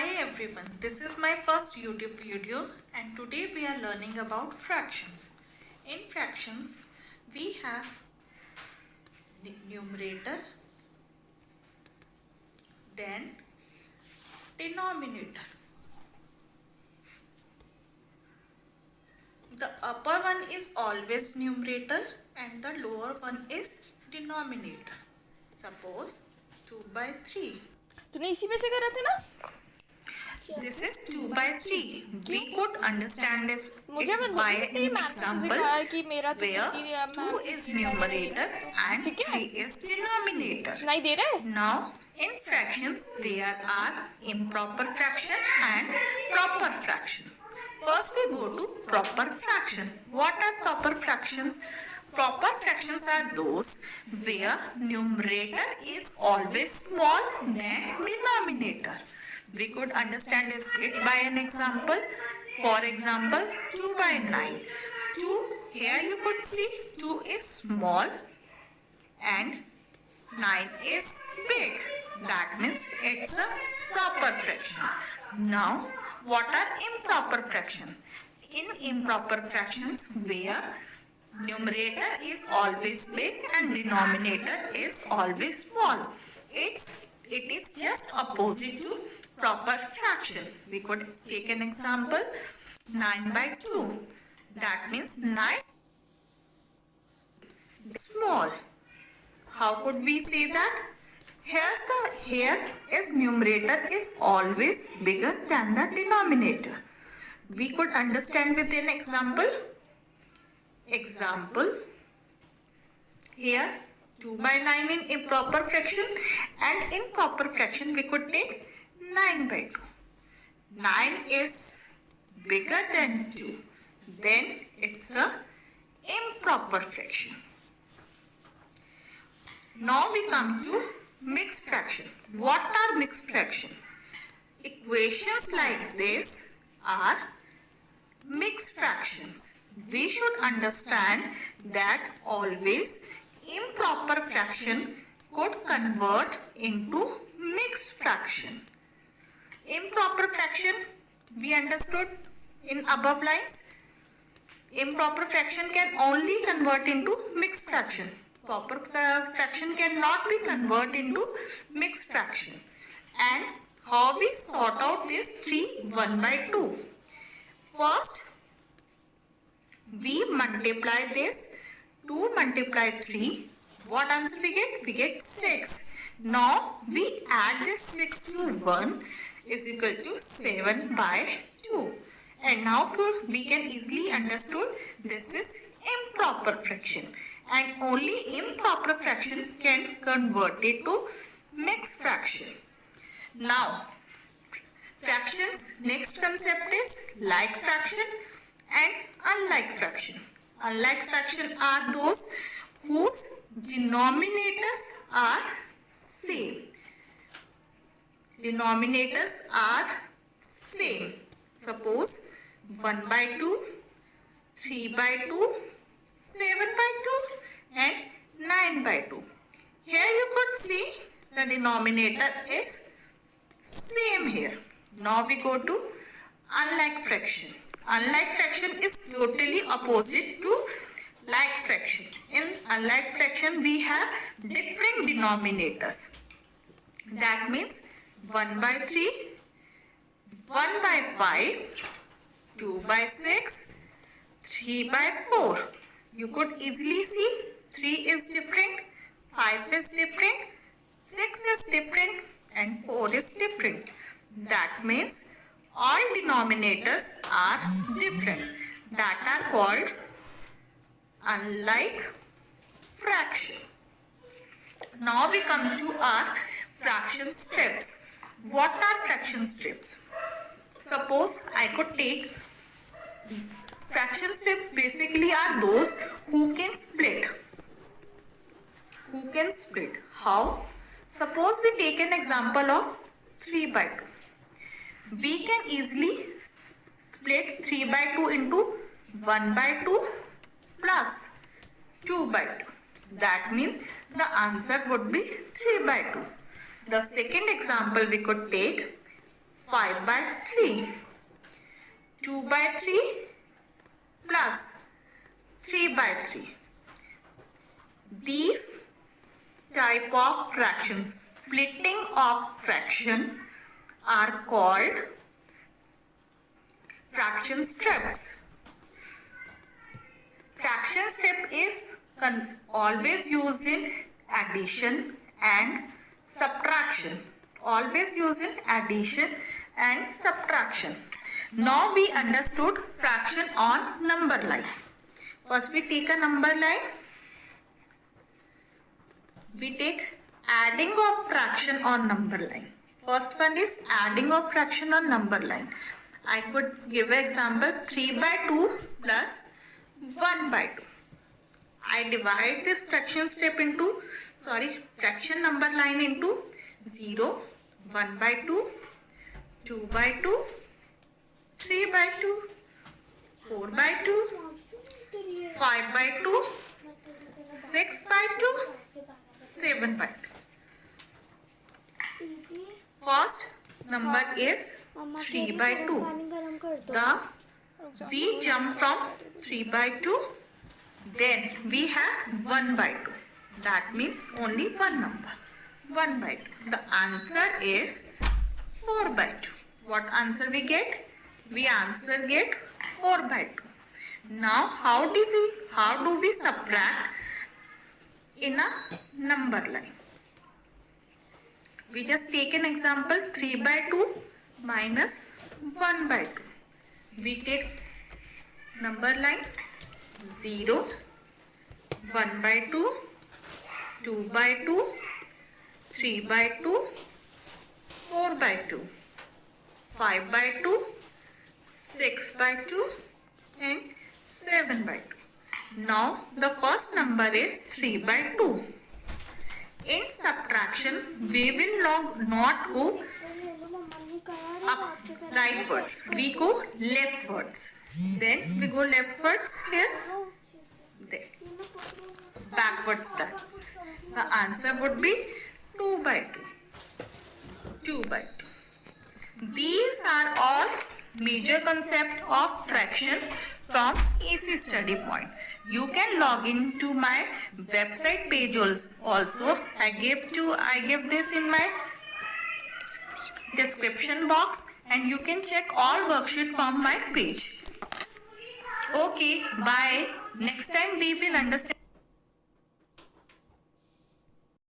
Hi everyone, this is my first YouTube video and today we are learning about fractions. In fractions, we have numerator, then denominator. The upper one is always numerator and the lower one is denominator. Suppose 2 by 3. तूने इसी में से करा था ना? This is 2 by 3. We could understand this मुझे मत by तेरी an मैम ने example तुझे कहा कि मेरा तो where 2 is numerator and 3 is denominator. नहीं दे रहा है? Now, in fractions, there are improper fraction and proper fraction. First, we go to proper fraction. What are proper fractions? Proper fractions are those where numerator is always small than denominator. We could understand it by an example. For example, 2 by 9. 2, here you could see 2 is small and 9 is big. That means it's a proper fraction. Now, what are improper fractions? In improper fractions, where numerator is always big and denominator is always small. It is just opposite to proper fraction. We could take an example, 9 by 2. That means 9 is small. How could we say that? Here is numerator is always bigger than the denominator. We could understand with an example. Example, here 2 by 9 in improper fraction and in proper fraction we could take 9 by 2. 9 is bigger than 2. Then it's a improper fraction. Now we come to mixed fraction. What are mixed fraction? Equations like this are mixed fractions. We should understand that always improper fraction could convert into mixed fraction. Improper fraction we understood in above lines. Improper fraction can only convert into mixed fraction. Proper fraction cannot be converted into mixed fraction. And how we sort out this 3 1 by 2? First, we multiply this 2 multiply 3. What answer we get? We get 6. Now we add this 6 to 1 is equal to 7 by 2. And now we can easily understood this is improper fraction. And only improper fraction can convert it to mixed fraction. Now, fractions, next concept is like fraction and unlike fraction. Unlike fraction are those whose denominators are same. Denominators are same. Suppose 1 by 2, 3 by 2, 7 by 2 and 9 by 2. Here you could see the denominator is same here. Now we go to unlike fraction. Unlike fraction is totally opposite to like fraction. In unlike fraction we have different denominators. That means 1 by 3, 1 by 5, 2 by 6, 3 by 4. You could easily see 3 is different, 5 is different, 6 is different and 4 is different. That means all denominators are different. That are called unlike fraction. Now we come to our fraction strips. What are fraction strips? Suppose I could take fraction strips basically are those who can split. Who can split? How? Suppose we take an example of 3 by 2. We can easily split 3 by 2 into 1 by 2 plus 2 by 2. That means the answer would be 3 by 2. The second example we could take 5 by 3, 2 by 3 plus 3 by 3. These type of fractions, splitting of fraction, are called fraction steps. Fraction step is always used in addition and subtraction. Always used in addition and subtraction. Now we understood fraction on number line. First we take a number line. We take adding of fraction on number line. First one is adding of fraction on number line. I could give an example 3 by 2 plus 1 by 2. I divide this fraction number line into 0, 1 by 2, 2 by 2, 3 by 2, 4 by 2, 5 by 2, 6 by 2, 7 by 2. First number is 3 by 2. We jump from 3 by 2. Then we have 1 by 2. That means only one number. 1 by 2. The answer is 4 by 2. What answer we get? We answer get 4 by 2. Now how do we subtract in a number line? We just take an example 3 by 2 minus 1 by 2. We take number line 0, 1 by 2, 2 by 2, 3 by 2, 4 by 2, 5 by 2, 6 by 2 and 7 by 2. Now the first number is 3 by 2. In subtraction, we will not go up rightwards. We go leftwards. Then we go leftwards here. There. Backwards that. The answer would be 2 by 2. 2 by 2. These are all major concepts of fraction from Easy Study Point. You can log into my website page also. I give this in my description box and you can check all worksheet from my page. Okay, bye. Next time we will understand.